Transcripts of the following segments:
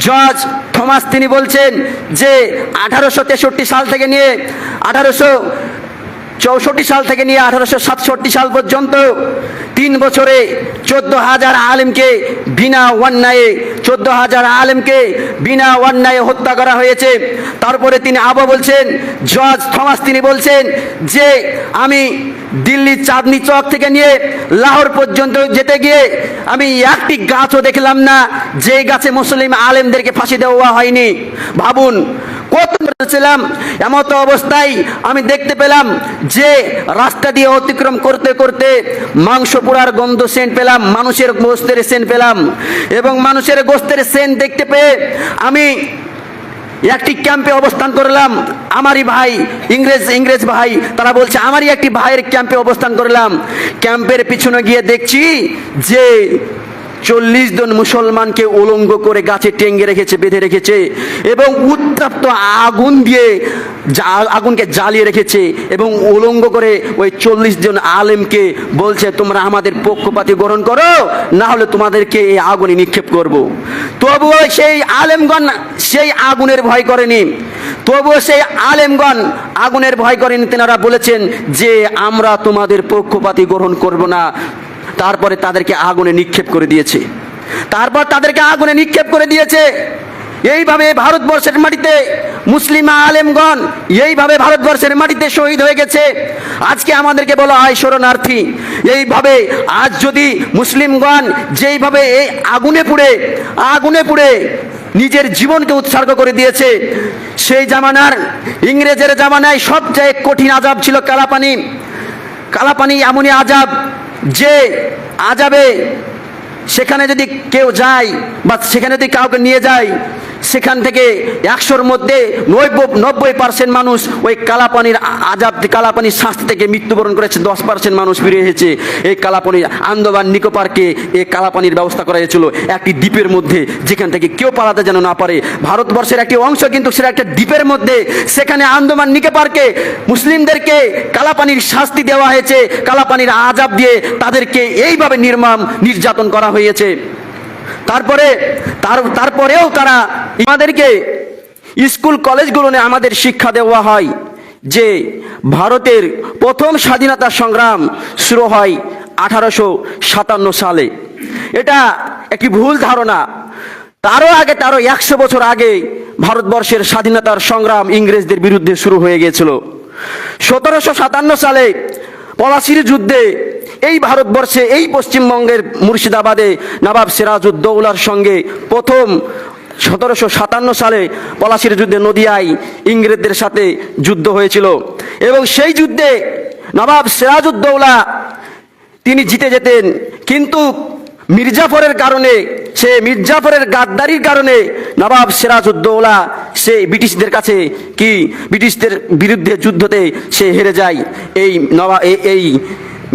George Thomas তিনি বলছেন যে 1863 সাল থেকে নিয়ে 1864 সাল থেকে নিয়ে 1867 সাল পর্যন্ত 3 বছরে 14,000 আলেমকে বিনা অন্যায়ে হত্যা করা হয়েছে। তারপরে তিনি আবার বলছেন, জর্জ থমাস তিনি বলছেন যে আমি দিল্লির চাঁদনি চক থেকে নিয়ে লাহোর পর্যন্ত যেতে গিয়ে আমি একটি গাছও দেখলাম না যে গাছে মুসলিম আলেমদেরকে ফাঁসি দেওয়া হয়নি। ভাবুন কত ছিলাম, এমতো অবস্থায় আমি দেখতে পেলাম যে রাস্তা দিয়ে অতিক্রম করতে করতে মাংস পোড়ার গন্ধ সেন্ট পেলাম, মানুষের গোস্তের সেন্ট পেলাম, এবং মানুষের গোস্তের সেন্ট দেখতে পেয়ে আমি একটি ক্যাম্পে অবস্থান করলাম। আমারই ভাই ইংরেজ ভাই, তারা বলছে আমারই একটি ভাইয়ের ক্যাম্পে অবস্থান করলাম। ক্যাম্পের পিছনে গিয়ে দেখছি যে 40 জন মুসলমানকে উলঙ্গ করে গাছে টেঙ্গে রেখেছে, বেঁধে রেখেছে, এবং উত্তপ্ত আগুনকে জ্বালিয়ে রেখেছে, এবং উলঙ্গ করে ওই 40 জন আলেমকে বলছে তোমরা আমাদের পক্ষপাতী গ্রহণ করো, না হলে তোমাদেরকে এই আগুনে নিক্ষেপ করব। তবুও সেই আলেমগণ সেই আগুনের ভয় করেনি, আগুনের ভয় করেনি। তেনারা বলেছেন যে আমরা তোমাদের পক্ষপাতী গ্রহণ করব না। তারপরে তাদেরকে আগুনে নিক্ষেপ করে দিয়েছে। এইভাবে ভারতবর্ষের মাটিতে মুসলিম আলেমগণ এইভাবে ভারতবর্ষের মাটিতে শহীদ হয়ে গেছে। আজকে আমাদেরকে বলা হয় শরণার্থী। এইভাবে আজ যদি মুসলিমগণ যেইভাবে এই আগুনে পুড়ে নিজের জীবনকে উৎসর্গ করে দিয়েছে, সেই জামানার ইংরেজের জামানায় সবচেয়ে কঠিন আযাব ছিল কালাপানি। এমনই আযাব যে আযাবে সেখানে যদি কেউ যায় বা সেখানে যদি কাউকে নিয়ে যায়, সেখান থেকে 100-র মধ্যে 90% মানুষ ওই কালাপানির শাস্তি থেকে মৃত্যুবরণ করেছে। 10% মানুষ ফিরে এসেছে। এই কালাপানি আন্দামান নিকোবরকে এই কালাপানির ব্যবস্থা করা হয়েছিল একটি দ্বীপের মধ্যে, যেখান থেকে কেউ পালাতে যেন না পারে। ভারতবর্ষের একটি অংশ, কিন্তু সেটা একটা দ্বীপের মধ্যে। সেখানে আন্দামান নিকোবরকে মুসলিমদেরকে কালাপানির শাস্তি দেওয়া হয়েছে, কালাপানির আযাব দিয়ে তাদেরকে এইভাবে নির্যাতন করা হয়েছে। তারপরেও তারা আমাদেরকে স্কুল কলেজগুলোতে আমাদের শিক্ষা দেওয়া হয় যে ভারতের প্রথম স্বাধীনতা সংগ্রাম শুরু হয় 1857 সালে। এটা একটি ভুল ধারণা। তারও 100 বছর আগে ভারতবর্ষের স্বাধীনতার সংগ্রাম ইংরেজদের বিরুদ্ধে শুরু হয়ে গিয়েছিল। 1757 সালে পলাশির যুদ্ধে এই ভারতবর্ষে এই পশ্চিমবঙ্গের মুর্শিদাবাদে নবাব সিরাজউদ্দৌলার সঙ্গে প্রথম 1757 সালে পলাশির যুদ্ধে নদিয়ায় ইংরেজদের সাথে যুদ্ধ হয়েছিল, এবং সেই যুদ্ধে নবাব সিরাজউদ্দৌলা তিনি জিতে যেতেন, কিন্তু মির্জাফরের গাদ্দারির কারণে নবাব সিরাজউদ্দৌলা সে ব্রিটিশদের বিরুদ্ধে যুদ্ধতে সে হেরে যায়। এই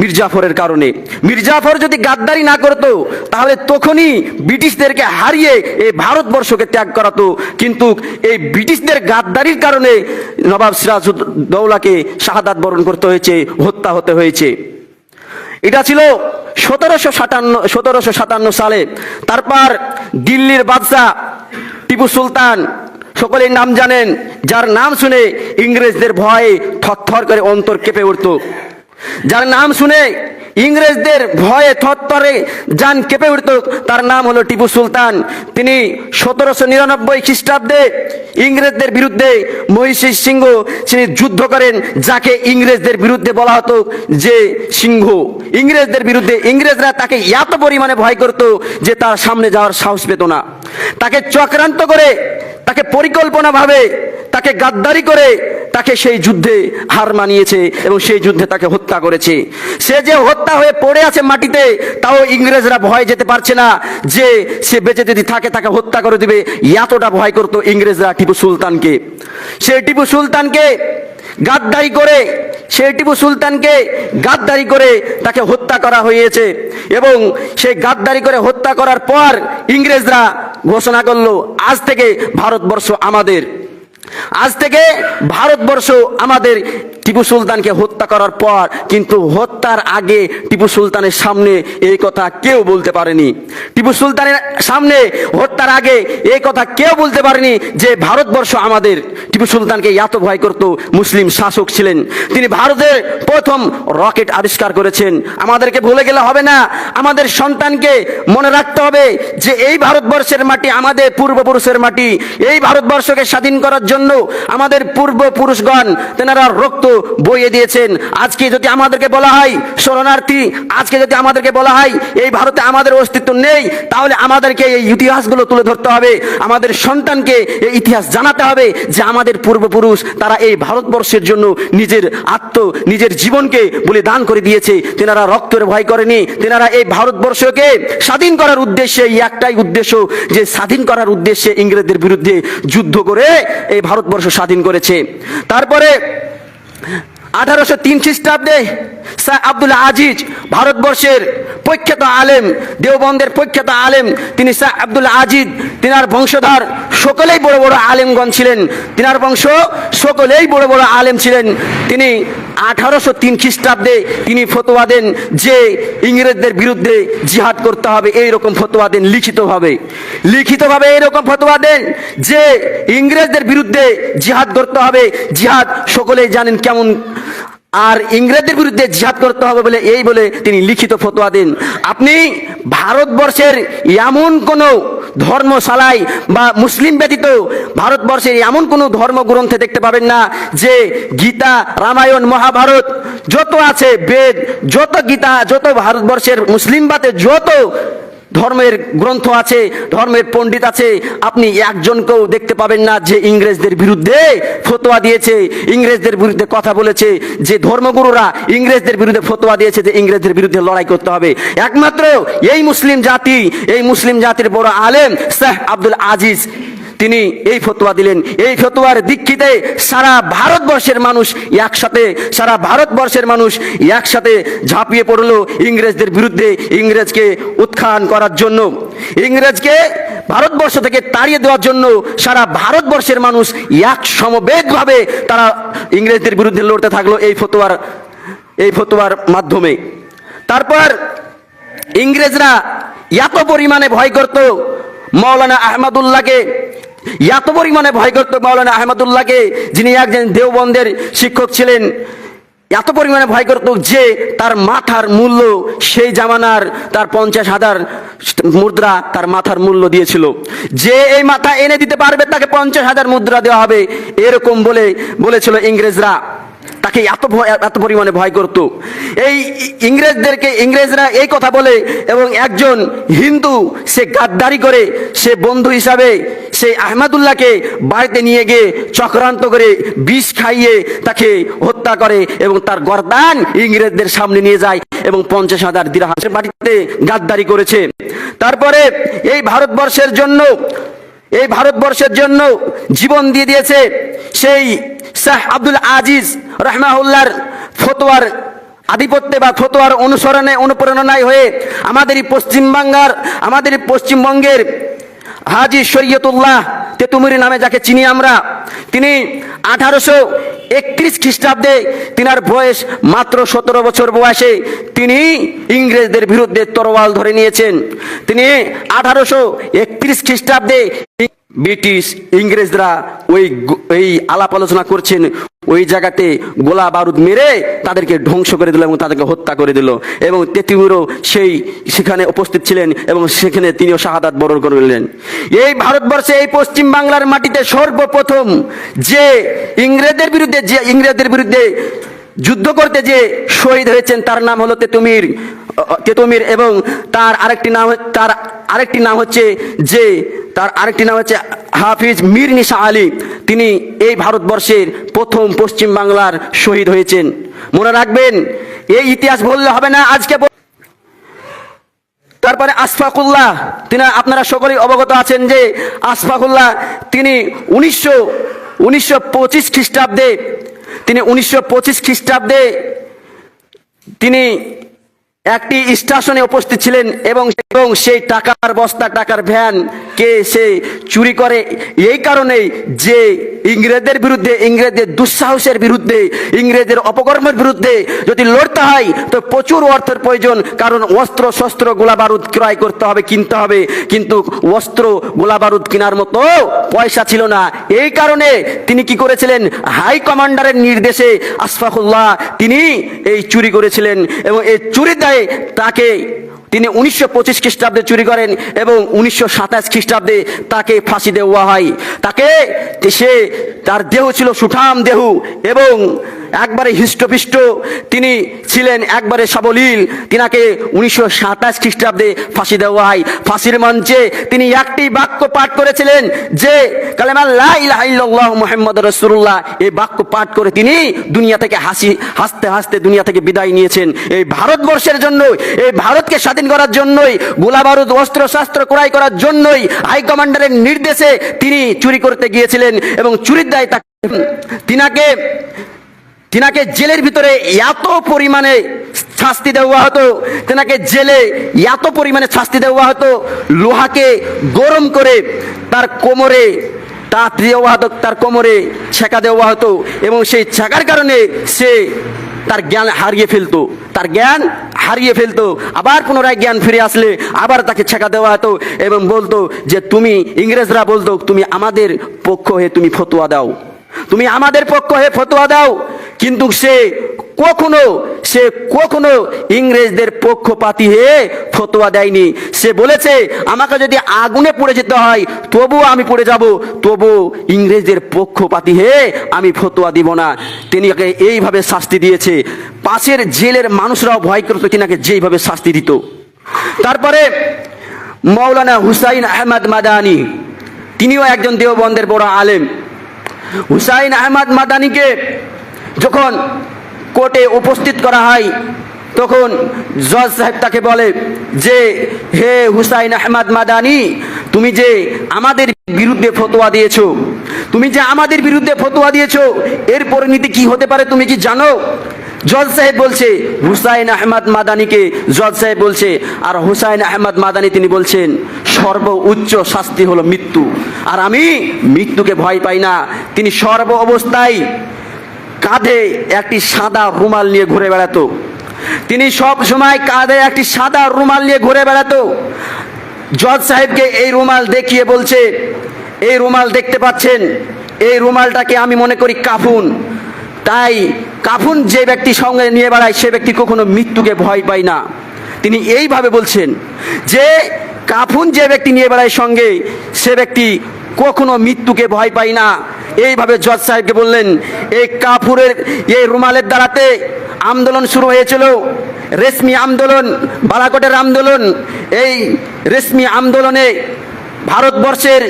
মির্জাফরের কারণে। মির্জাফর যদি গাদ্দারি না করতো তাহলে তখনই ব্রিটিশদেরকে হারিয়ে এই ভারতবর্ষকে ত্যাগ করাতো, কিন্তু এই ব্রিটিশদের গাদ্দারির কারণে নবাব সিরাজউদ্দৌলাকে শাহাদাত বরণ করতে হয়েছে, হত্যা হতে হয়েছে। এটা ছিল 1757 সালে। তারপর দিল্লির বাদশাহ টিপু সুলতান, সকলের নাম জানেন, যার নাম শুনে ইংরেজদের ভয়ে থরথর করে অন্তর কেঁপে উঠত। যার নাম শুনে ইংরেজদের ভয়ে থরথরে জান কেঁপে উঠত, তার নাম হলো টিপু সুলতান। তিনি 1799 খ্রিস্টাব্দে ইংরেজদের বিরুদ্ধে মহিষী সিংহ তিনি যুদ্ধ করেন, যাকে ইংরেজদের বিরুদ্ধে বলা হতো যে সিংহ। ইংরেজরা তাকে এত পরিমাণে ভয় করত যে তার সামনে যাওয়ার সাহস পেত না। তাকে চক্রান্ত করে, তাকে পরিকল্পনাভাবে, তাকে গাদ্দারি করে তাকে সেই যুদ্ধে হার মানিয়েছে, এবং সেই যুদ্ধে তাকে হত্যা করেছে। সে যে হত্যা হয়ে পড়ে আছে মাটিতে, তাও ইংরেজরা ভয় যেতে পারছে না যে সে বেঁচে যদি থাকে তাকে হত্যা করে দিবে। এতটা ভয় করতো ইংরেজরা টিপু সুলতানকে। সেই টিপু সুলতানকে গাদ্দারি করে তাকে হত্যা করা হয়েছে, এবং সেই গাদ্দারি করে হত্যা করার পর ইংরেজরা ঘোষণা করলো আজ থেকে ভারতবর্ষ আমাদের। টিপু সুলতানকে হত্যা করার পর, কিন্তু হত্যার আগে টিপু সুলতানের সামনে এই কথা কেউ বলতে পারেনি। টিপু সুলতানের সামনে হত্যার আগে এই কথা কেউ বলতে পারেনি যে ভারতবর্ষ আমাদের। টিপু সুলতানকে এত ভয় করত মুসলিম শাসক ছিলেন। তিনি ভারতের প্রথম রকেট আবিষ্কার করেছেন। আমাদেরকে ভুলে গেলে হবে না, আমাদের সন্তানকে মনে রাখতে হবে যে এই ভারতবর্ষের মাটি আমাদের পূর্বপুরুষের মাটি। এই ভারতবর্ষকে স্বাধীন করার জন্য আমাদের পূর্বপুরুষগণ তেনারা রক্ত বইয়ে দিয়েছেন। আজকে যদি আমাদেরকে বলা হয় শরণার্থী, আজকে যদি আমাদেরকে বলা হয় এই ভারতে আমাদের অস্তিত্ব নেই, তাহলে আমাদেরকে এই ইতিহাসগুলো তুলে ধরতে হবে। আমাদের সন্তানকে এই ইতিহাস জানাতে হবে যে আমাদের পূর্বপুরুষ তারা এই ভারতবর্ষের জন্য নিজের জীবনকে বলিদান করে দিয়েছে। তেনারা রক্তের ভয় করেনি। তেনারা এই ভারতবর্ষকে স্বাধীন করার উদ্দেশ্যে, একটাই উদ্দেশ্য যে স্বাধীন করার উদ্দেশ্যে ইংরেজদের বিরুদ্ধে যুদ্ধ করে এই ভারতবর্ষ স্বাধীন করেছে। তারপরে 1803 খ্রিস্টাব্দে শাহ আব্দুল আজিজ, ভারতবর্ষের প্রখ্যাত আলেম, দেওবন্দের প্রখ্যাত আলেম, তিনি শাহ আব্দুল আজিজ, তিনার বংশধর সকলেই বড় বড় আলেমগণ ছিলেন। তিনার বংশ সকলেই বড় বড় আলেম ছিলেন। তিনি 1803 খ্রিস্টাব্দে তিনি ফতোয়া দেন যে ইংরেজদের বিরুদ্ধে জিহাদ করতে হবে। এইরকম ফতোয়া দেন লিখিতভাবে এইরকম ফতোয়া দেন যে ইংরেজদের বিরুদ্ধে জিহাদ করতে হবে। জিহাদ সকলেই জানেন কেমন, আর ইংরেজদের বিরুদ্ধে জিহাদ করতে হবে বলে তিনি লিখিত ফতোয়া দেন। আপনি ভারতবর্ষের এমন কোনো ধর্মশালায় বা মুসলিম ব্যতীত ভারতবর্ষের এমন কোনো ধর্মগ্রন্থে দেখতে পাবেন না যে গীতা, রামায়ণ, মহাভারত যত আছে, বেদ, যত গীতা, যত ভারতবর্ষের মুসলিম বাতে যত ধর্মের গ্রন্থ আছে, ধর্মের পণ্ডিত আছে, আপনি একজনকেও দেখতে পাবেন না যে ইংরেজদের বিরুদ্ধে ফতোয়া দিয়েছে, ইংরেজদের বিরুদ্ধে কথা বলেছে, যে ধর্মগুরুরা ইংরেজদের বিরুদ্ধে ফতোয়া দিয়েছে যে ইংরেজদের বিরুদ্ধে লড়াই করতে হবে। একমাত্র এই মুসলিম জাতির বড় আলেম শাহ আব্দুল আজিজ তিনি এই ফতোয়া দিলেন। এই ফতোয়ার দীক্ষিতে সারা ভারতবর্ষের মানুষ একসাথে ঝাঁপিয়ে পড়লো ইংরেজদের বিরুদ্ধে, ইংরেজকে উৎখান করার জন্য, ইংরেজকে ভারতবর্ষ থেকে তাড়িয়ে দেওয়ার জন্য সারা ভারতবর্ষের মানুষ এক সমবেতভাবে তারা ইংরেজদের বিরুদ্ধে লড়তে থাকলো এই ফতোয়ার মাধ্যমে। তারপর ইংরেজরা এত পরিমাণে ভয় করত মাওলানা আহমদুল্লাহকে, যিনি একজন দেওবন্দের শিক্ষক ছিলেন, এত পরিমাণে ভয় করত যে তার মাথার মূল্য সেই জামানার তার 50,000 মুদ্রা তার মাথার মূল্য দিয়েছিল। যে এই মাথা এনে দিতে পারবে তাকে 50,000 মুদ্রা দেওয়া হবে, এরকম বলেছিল ইংরেজরা। তাকে এত পরিমাণে ভয় করত। এই ইংরেজরা এই কথা বলে, এবং একজন হিন্দু সে গাদ্দারি করে, সে বন্ধু হিসাবে সেই আহমদুল্লাহকে বাড়িতে নিয়ে গিয়ে চক্রান্ত করে বিষ খাইয়ে তাকে হত্যা করে এবং তার গর্দান ইংরেজদের সামনে নিয়ে যায় এবং 50,000 দিরহাম বাড়িতে গাদ্দারি করেছে। তারপরে এই ভারতবর্ষের জন্য জীবন দিয়ে দিয়েছে সেই শাহ আব্দুল আজিজ রাহমাহুল্লাহর ফতোয়ার আধিপত্যে বা ফতোয়ার অনুপ্রেরণায় হয়ে আমাদের পশ্চিমবঙ্গের হাজী শরীয়তুল্লাহ তেতুমির নামে যাকে চিনি আমরা, তিনি 1831 খ্রিস্টাব্দে তিনার বয়স মাত্র 17 বছর বয়সে তিনি ইংরেজদের বিরুদ্ধে তরোয়াল ধরে নিয়েছেন। তিনি 1831 খ্রিস্টাব্দে ব্রিটিশ ইংরেজরা ওই আলাপ আলোচনা করছেন, ওই জায়গাতে গোলা বারুদ মেরে তাদেরকে ধ্বংস করে দিল এবং তাদেরকে হত্যা করে দিল, এবং তেতুমিরও সেখানে উপস্থিত ছিলেন এবং সেখানে তিনিও শাহাদাত বরণ করলেন। এই ভারতবর্ষে এই পশ্চিম বাংলার মাটিতে সর্বপ্রথম যে ইংরেজদের বিরুদ্ধে যুদ্ধ করতে যে শহীদ হয়েছেন তার নাম হলো তেতুমির, এবং তার আরেকটি নাম হচ্ছে হাফিজ মীর নিসা আলী। তিনি এই ভারতবর্ষের প্রথম পশ্চিম বাংলার শহীদ হয়েছেন। মনে রাখবেন, এই ইতিহাস বললে হবে না আজকে। তারপরে আশফাকুল্লাহ, আপনারা সকলেই অবগত আছেন যে আশফাকুল্লাহ তিনি 1925 খ্রিস্টাব্দে, 1925 খ্রিস্টাব্দে তিনি একটি স্টেশনে উপস্থিত ছিলেন এবং সেই টাকার বস্তা, টাকার ভ্যান কে সে চুরি করে এই কারণেই যে ইংরেজদের বিরুদ্ধে, ইংরেজদের দুঃসাহসের বিরুদ্ধে, ইংরেজদের অপকর্মের বিরুদ্ধে যদি লড়তে হয় তো প্রচুর অর্থের প্রয়োজন, কারণ অস্ত্র শস্ত্র গোলা বারুদ ক্রয় করতে হবে, কিনতে হবে, কিন্তু অস্ত্র গোলা বারুদ কেনার মতো পয়সা ছিল না। এই কারণে তিনি কি করেছিলেন, হাই কমান্ডারের নির্দেশে আশফাকুল্লাহ তিনি এই চুরি করেছিলেন এবং এই চুরির দায়ে তাকে তিনি 1925 খ্রিস্টাব্দে চুরি করেন এবং 1927 খ্রিস্টাব্দে তাকে ফাঁসি দেওয়া হয়। তাকে তার দেহ ছিল সুঠাম দেহ এবং একবারে হৃষ্টপুষ্ট, তিনি ছিলেন একবারে সাবলীল। তিনাকে 1927 খ্রিস্টাব্দে ফাঁসি দেওয়া হয়। ফাঁসির মঞ্চে তিনি একটি বাক্য পাঠ করেছিলেন যে কালেমা লা ইলাহা ইল্লাল্লাহ মুহাম্মাদুর রাসূলুল্লাহ। এই বাক্য পাঠ করে তিনি দুনিয়া থেকে হাসতে হাসতে দুনিয়া থেকে বিদায় নিয়েছেন। এই ভারতবর্ষের জন্য, এই ভারতকে স্বাধীন করার জন্যই, গোলা বারুদ অস্ত্র শাস্ত্র ক্রয় করার জন্যই হাই কমান্ডারের নির্দেশে তিনি চুরি করতে গিয়েছিলেন এবং চুরির দায়ে তিনাকে জেলের ভিতরে এত পরিমাণে শাস্তি দেওয়া হতো, তিনাকে জেলে এত পরিমাণে শাস্তি দেওয়া হতো, লোহাকে গরম করে তার কোমরে তার কোমরে ছেঁকা দেওয়া হতো এবং সেই ছেঁকার কারণে সে তার জ্ঞান হারিয়ে ফেলতো। আবার পুনরায় জ্ঞান ফিরে আসলে আবার তাকে ছেঁকা দেওয়া হতো এবং বলতো যে ইংরেজরা বলতো তুমি আমাদের পক্ষ হয়ে তুমি ফতোয়া দাও, তুমি আমাদের পক্ষ হয়ে ফতোয়া দাও। কিন্তু সে কখনো ইংরেজদের পক্ষপাতী হয়ে ফতোয়া দেয়নি। সে বলেছে আমাকে যদি আগুনে পড়ে যেতে হয় তবু আমি পড়ে যাব, তবু ইংরেজদের পক্ষপাতী হয়ে আমি ফতোয়া দিব না। তিনি এইভাবে শাস্তি দিয়েছে। পাশের জেলের মানুষরাও ভয় করত তিনাকে যেইভাবে শাস্তি দিত। তারপরে মৌলানা হুসাইন আহমদ মাদানী, তিনিও একজন দেওবন্দের বড় আলেম। হুসাইন আহমদ মাদানীকে যখন কোর্টে উপস্থিত করা হয় তখন জজ সাহেব তাকে বলে যে হে হুসাইন আহমদ মাদানী, তুমি যে আমাদের বিরুদ্ধে ফতোয়া দিয়েছো, এর পরিণতি কি হতে পারে তুমি কি জানো? জজ সাহেব বলছে হুসাইন আহমদ মাদানীকে, জজ সাহেব বলছে, আর হুসাইন আহমদ মাদানী তিনি বলছেন সর্বোচ্চ শাস্তি হলো মৃত্যু, আর আমি মৃত্যুকে ভয় পাই না। তিনি সর্ব অবস্থায় কাঁধে একটি সাদা রুমাল নিয়ে ঘুরে বেড়াতো। তিনি সব সময় কাঁধে একটি সাদা রুমাল নিয়ে ঘুরে বেড়াতো। জজ সাহেবকে এই রুমাল দেখিয়ে বলছে, এই রুমাল দেখতে পাচ্ছেন, এই রুমালটাকে আমি মনে করি কাফুন। তাই কাফুন যে ব্যক্তি সঙ্গে নিয়ে বেড়ায় সে ব্যক্তি কখনো মৃত্যুকে ভয় পায় না। তিনি এইভাবে বলছেন যে কাফুন যে ব্যক্তি নিয়ে বেড়ায় সঙ্গে সে ব্যক্তি কখনো মৃত্যুকে ভয় পায় না। এইভাবে জজ সাহেবকে বললেন। এই রুমালের দ্বারাতে আন্দোলন শুরু হয়েছিল, রেশমি আন্দোলন, বালাকোটের আন্দোলন। এই রেশমি আন্দোলনে ভারতবর্ষের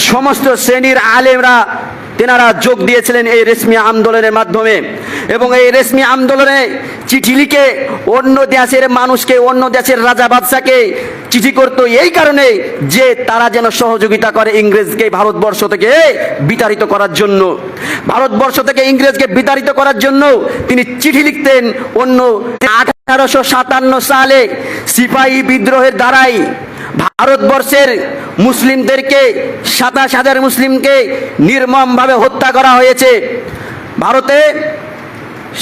সমস্ত শ্রেণীর আলেমরা তেনারা যোগ দিয়েছিলেন এই রেশমি আন্দোলনের মাধ্যমে এবং এই রেশমি আন্দোলনে চিঠি লিখে অন্য দেশের মানুষকে, অন্য দেশের রাজা বাদশাকে চিঠি করত এই কারণে যে তারা যেন সহযোগিতা করে ইংরেজকে ভারতবর্ষ থেকে বিতাড়িত করার জন্য। ভারতবর্ষ থেকে ইংরেজকে বিতাড়িত করার জন্য তিনি চিঠি লিখতেন। 1857 সালে সিপাহী বিদ্রোহের দ্বারাই ভারতবর্ষের মুসলিমদেরকে 27,000 মুসলিমকে নির্মমভাবে হত্যা করা হয়েছে। ভারতে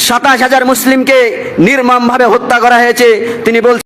27,000 মুসলিমকে নির্মমভাবে হত্যা করা হয়েছে। তিনি বলছেন